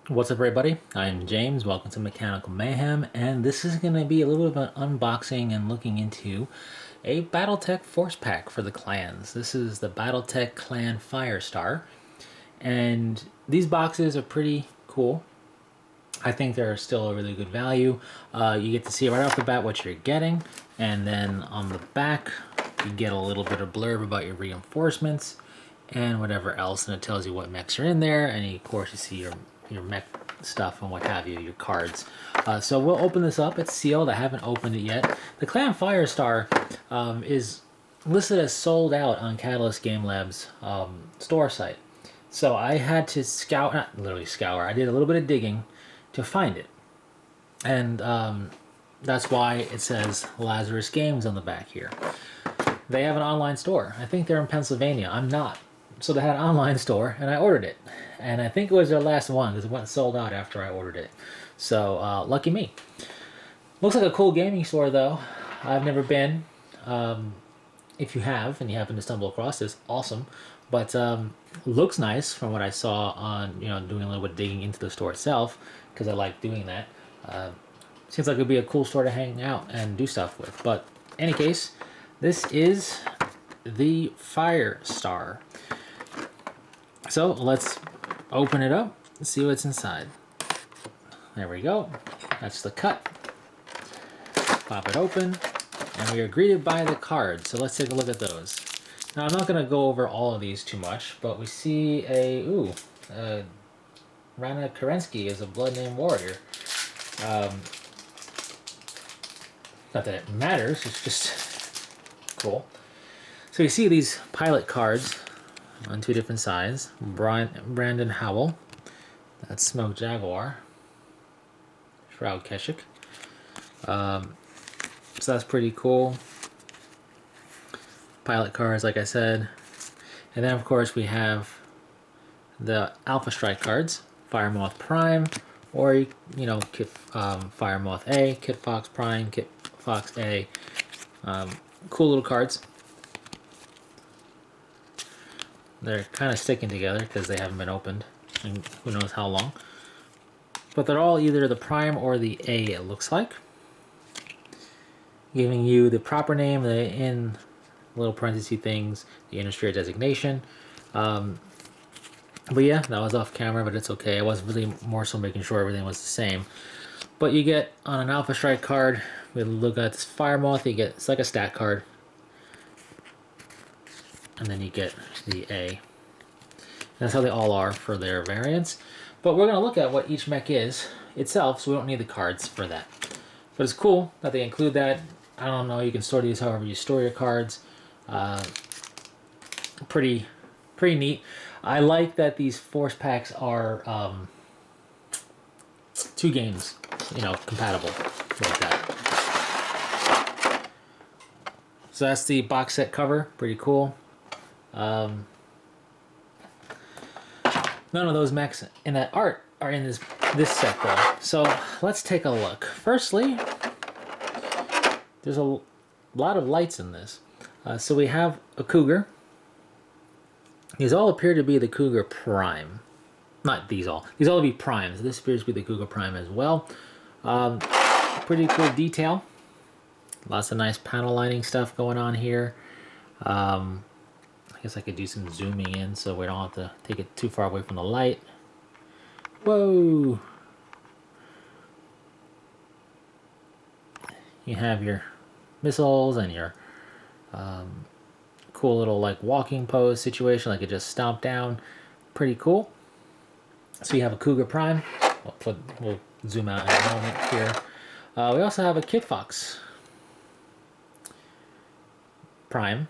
What's up, everybody? I'm James. Welcome to Mechanical Mayhem, and this is going to be a little bit of an unboxing and looking into a BattleTech Force Pack for the clans. This is the BattleTech Clan Firestar, and these boxes are pretty cool. I think they're still a really good value. You get to see right off the bat what you're getting, and then on the back you get a little bit of blurb about your reinforcements and whatever else, and it tells you what mechs are in there, and of course you see your mech stuff and what have you, your cards. So we'll open this up. It's sealed. I haven't opened it yet. The Clan Firestar is listed as sold out on Catalyst Game Lab's store site. So I had to scour, not literally scour, I did a little bit of digging to find it. And that's why it says Lazarus Games on the back here. They have an online store. I think they're in Pennsylvania. I'm not. So they had an online store, and I ordered it. And I think it was their last one because it went sold out after I ordered it. So lucky me. Looks like a cool gaming store, though. I've never been. If you have and you happen to stumble across this, awesome. But looks nice from what I saw on doing a little bit of digging into the store itself, because I like doing that. Seems like it'd be a cool store to hang out and do stuff with. But in any case, this is the Firestar. So let's open it up and see what's inside. There we go. That's the cut. Pop it open, and we are greeted by the cards. So let's take a look at those. Now I'm not going to go over all of these too much, but we see Rana Kerensky is a blood name warrior. Not that it matters, it's just cool. So you see these pilot cards on two different sides. Brandon Howell, that's Smoke Jaguar, Shroud Keshik. So that's pretty cool. Pilot cards, like I said. And then of course we have the Alpha Strike cards, Fire Moth Prime, or Kit Fire Moth A, Kit Fox Prime, Kit Fox A. Cool little cards. They're kind of sticking together because they haven't been opened in who knows how long. But they're all either the Prime or the A, it looks like. Giving you the proper name, the in little parenthesis things, the industry designation. But yeah, that was off camera, but it's okay. I was really more so making sure everything was the same. But you get on an Alpha Strike card, we look at this Fire Moth, you get, it's like a stat card. And then you get the A. That's how they all are for their variants. But we're going to look at what each mech is itself, so we don't need the cards for that. But it's cool that they include that. I don't know, you can store these however you store your cards. Pretty neat. I like that these force packs are 2 games, compatible like that. So that's the box set cover. Pretty cool. None of those mechs in that art are in this set though. So let's take a look. Firstly, there's a lot of lights in this. So we have a Cougar. These all appear to be the Cougar Prime. Not these all. These all be Primes. This appears to be the Cougar Prime as well. Pretty cool detail. Lots of nice panel lining stuff going on here. I guess I could do some zooming in so we don't have to take it too far away from the light. Whoa! You have your missiles and your cool little like walking pose situation, like it just stomped down. Pretty cool. So you have a Cougar Prime. We'll zoom out in a moment here. We also have a Kit Fox Prime.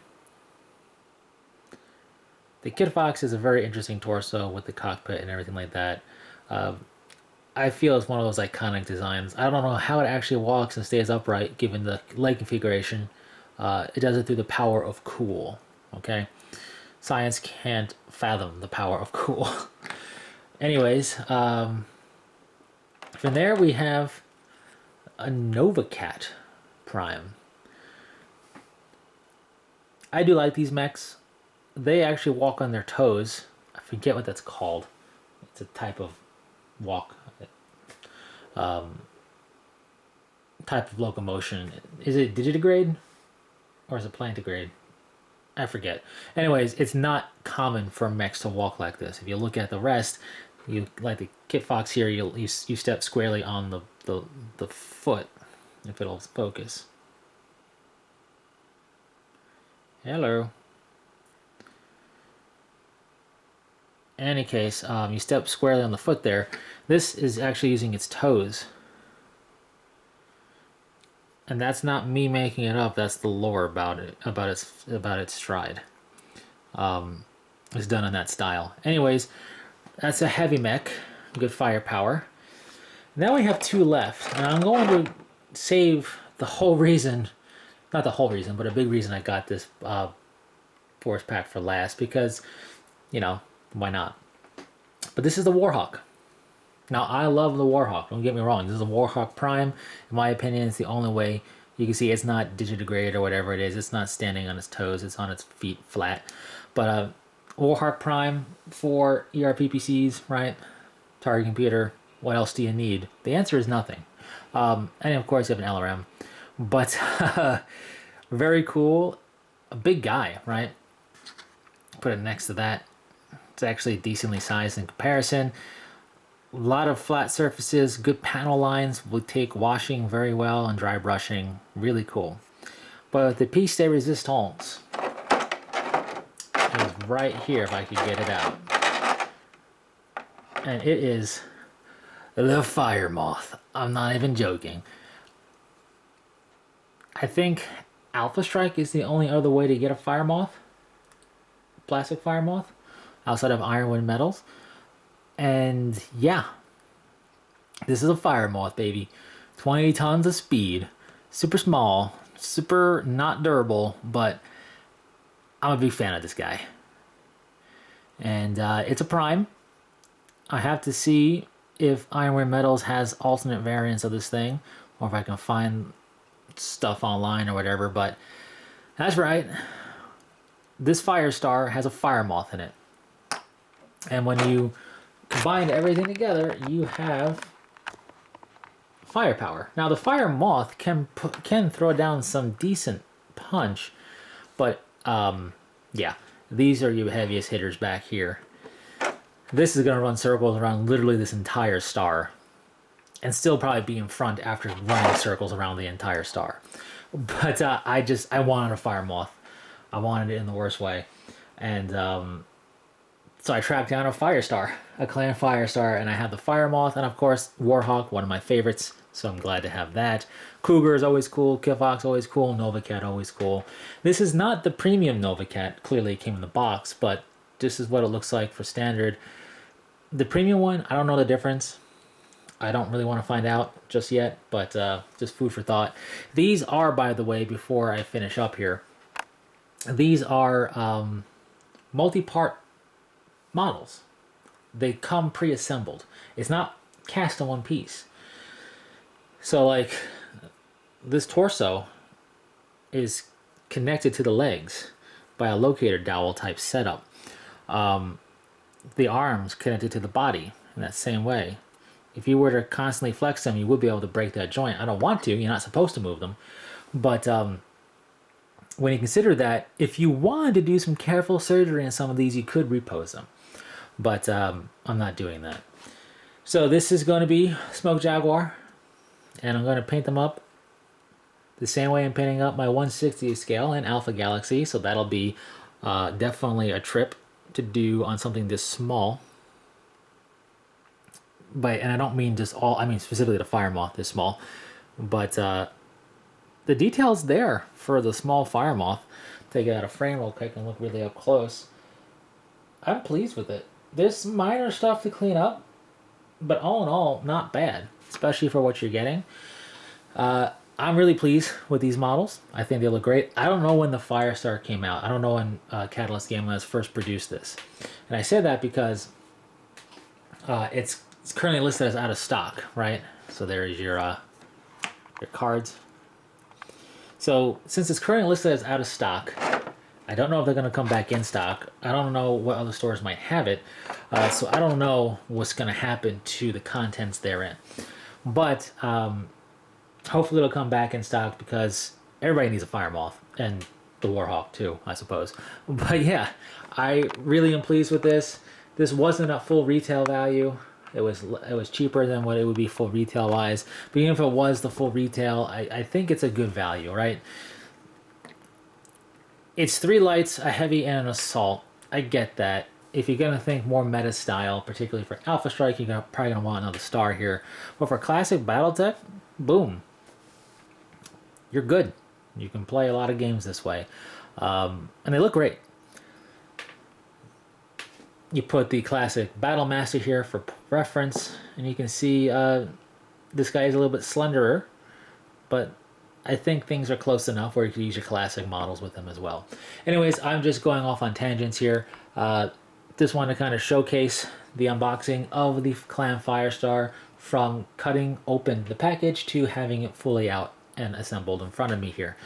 The Kit Fox is a very interesting torso with the cockpit and everything like that. I feel it's one of those iconic designs. I don't know how it actually walks and stays upright given the leg configuration. It does it through the power of cool. Okay? Science can't fathom the power of cool. Anyways, from there we have a Nova Cat Prime. I do like these mechs. They actually walk on their toes. I forget what that's called. It's a type of walk type of locomotion. Is it digitigrade or is it plantigrade? I forget. Anyways, it's not common for mechs to walk like this. If you look at the rest, you like the Kit Fox here, you step squarely on the foot, if it'll focus. Hello. In any case, you step squarely on the foot there. This is actually using its toes. And that's not me making it up, that's the lore about it, about its stride. It's done in that style. Anyways, that's a heavy mech, good firepower. Now we have 2 left, and I'm going to save the whole reason, not the whole reason, but a big reason I got this ForcePack for last, because, you know, why not? But this is the Warhawk. Now, I love the Warhawk, don't get me wrong. This is a Warhawk Prime. In my opinion, it's the only way. You can see it's not digitigrade or whatever it is. It's not standing on its toes. It's on its feet flat. But Warhawk Prime for ERPPCs, right? Target computer. What else do you need? The answer is nothing. And of course, you have an LRM. But very cool. A big guy, right? Put it next to that. It's actually decently sized in comparison. A lot of flat surfaces, good panel lines, would take washing very well and dry brushing, really cool. But the piece de resistance is right here if I could get it out. And it is the Fire Moth. I'm not even joking. I think Alpha Strike is the only other way to get a Fire Moth, plastic Fire Moth, outside of Ironwood Metals. And yeah, this is a Fire Moth, baby. 20 tons of speed, super small, super not durable, but I'm a big fan of this guy. And it's a Prime. I have to see if Ironwood Metals has alternate variants of this thing, or if I can find stuff online or whatever, but that's right. This Firestar has a Fire Moth in it. And when you combine everything together, you have firepower. Now the Fire Moth can throw down some decent punch, but yeah, these are your heaviest hitters back here. This is going to run circles around literally this entire star, and still probably be in front after running circles around the entire star. But I wanted a Fire Moth. I wanted it in the worst way, and so I tracked down a Firestar, a Clan Firestar, and I had the Fire Moth, and of course Warhawk, one of my favorites, so I'm glad to have that. Cougar is always cool, Kit Fox always cool, Nova Cat always cool. This is not the premium Nova Cat, clearly it came in the box, but this is what it looks like for standard. The premium one, I don't know the difference. I don't really want to find out just yet, but just food for thought. These are, by the way, before I finish up here, these are multi-part models. They come pre-assembled. It's not cast in one piece. So like this torso is connected to the legs by a locator dowel type setup. The arms connected to the body in that same way. If you were to constantly flex them, you would be able to break that joint. I don't want to. You're not supposed to move them. But when you consider that, if you wanted to do some careful surgery on some of these, you could repose them. But I'm not doing that. So this is going to be Smoke Jaguar, and I'm going to paint them up the same way I'm painting up my 1/60th scale in Alpha Galaxy. So that'll be definitely a trip to do on something this small. And I don't mean just all, I mean specifically the Fire Moth this small, but the details there for the small Fire Moth. Take it out of frame real quick and look really up close. I'm pleased with it. There's some minor stuff to clean up, but all in all, not bad, especially for what you're getting. I'm really pleased with these models. I think they look great. I don't know when the Firestar came out. I don't know when Catalyst Game Labs first produced this. And I say that because it's currently listed as out of stock, right? So there's your cards. So since it's currently listed as out of stock, I don't know if they're going to come back in stock. I don't know what other stores might have it. So I don't know what's going to happen to the contents therein. But hopefully it'll come back in stock because everybody needs a fire moth and the warhawk too, I suppose. But yeah, I really am pleased with this. This wasn't a full retail value. It was cheaper than what it would be full retail wise. But even if it was the full retail, I think it's a good value, right? It's 3 lights, a heavy, and an assault. I get that. If you're gonna think more meta style, particularly for Alpha Strike, you're probably gonna want another star here. But for classic BattleTech, boom, you're good. You can play a lot of games this way, and they look great. You put the classic Battle Master here for reference, and you can see this guy is a little bit slenderer, but I think things are close enough where you can use your classic models with them as well. Anyways, I'm just going off on tangents here. Just want to kind of showcase the unboxing of the Clan Firestar from cutting open the package to having it fully out and assembled in front of me here.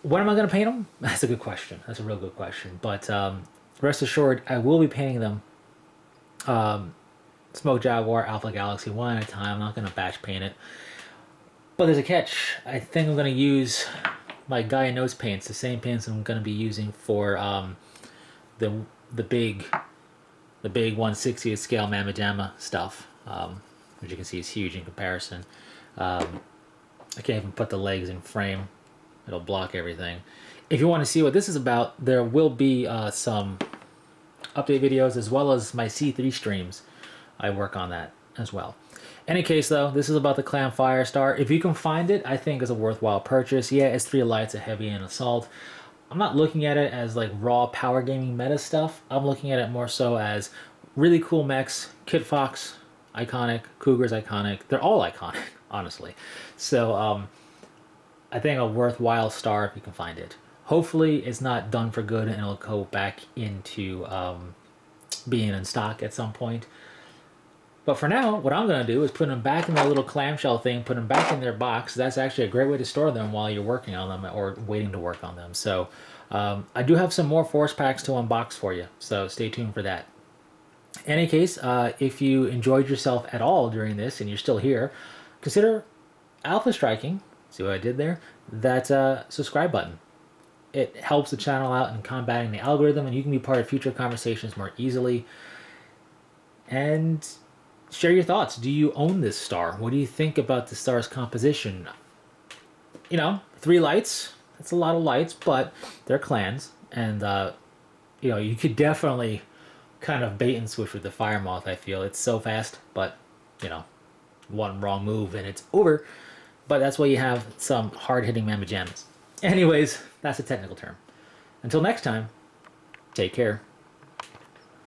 When am I going to paint them? That's a good question. That's a real good question. But rest assured, I will be painting them Smoke Jaguar, Alpha Galaxy, one at a time. I'm not going to batch paint it. But there's a catch. I think I'm going to use my Gaia Nose paints, the same paints I'm going to be using for the big 1/60th scale Mamma Jamma stuff, which you can see is huge in comparison. I can't even put the legs in frame. It'll block everything. If you want to see what this is about, there will be some update videos as well as my C3 streams. I work on that as well. Any case though, this is about the Clan Firestar. If you can find it, I think it's a worthwhile purchase. Yeah, it's 3 lights, a heavy and assault. I'm not looking at it as like raw power gaming meta stuff. I'm looking at it more so as really cool mechs. Kit Fox, iconic. Cougar's iconic. They're all iconic, honestly. So I think a worthwhile star if you can find it. Hopefully it's not done for good and it'll go back into being in stock at some point. But for now, what I'm going to do is put them back in that little clamshell thing, put them back in their box. That's actually a great way to store them while you're working on them or waiting to work on them. So I do have some more force packs to unbox for you, so stay tuned for that. In any case, if you enjoyed yourself at all during this and you're still here, consider alpha striking, see what I did there, that subscribe button. It helps the channel out in combating the algorithm, and you can be part of future conversations more easily. And share your thoughts. Do you own this star? What do you think about the star's composition? You know, 3 lights, that's a lot of lights, but they're clans. And, you know, you could definitely kind of bait and switch with the Fire Moth, I feel. It's so fast, but, you know, one wrong move and it's over. But that's why you have some hard-hitting Mamma Jammas. Anyways, that's a technical term. Until next time, take care.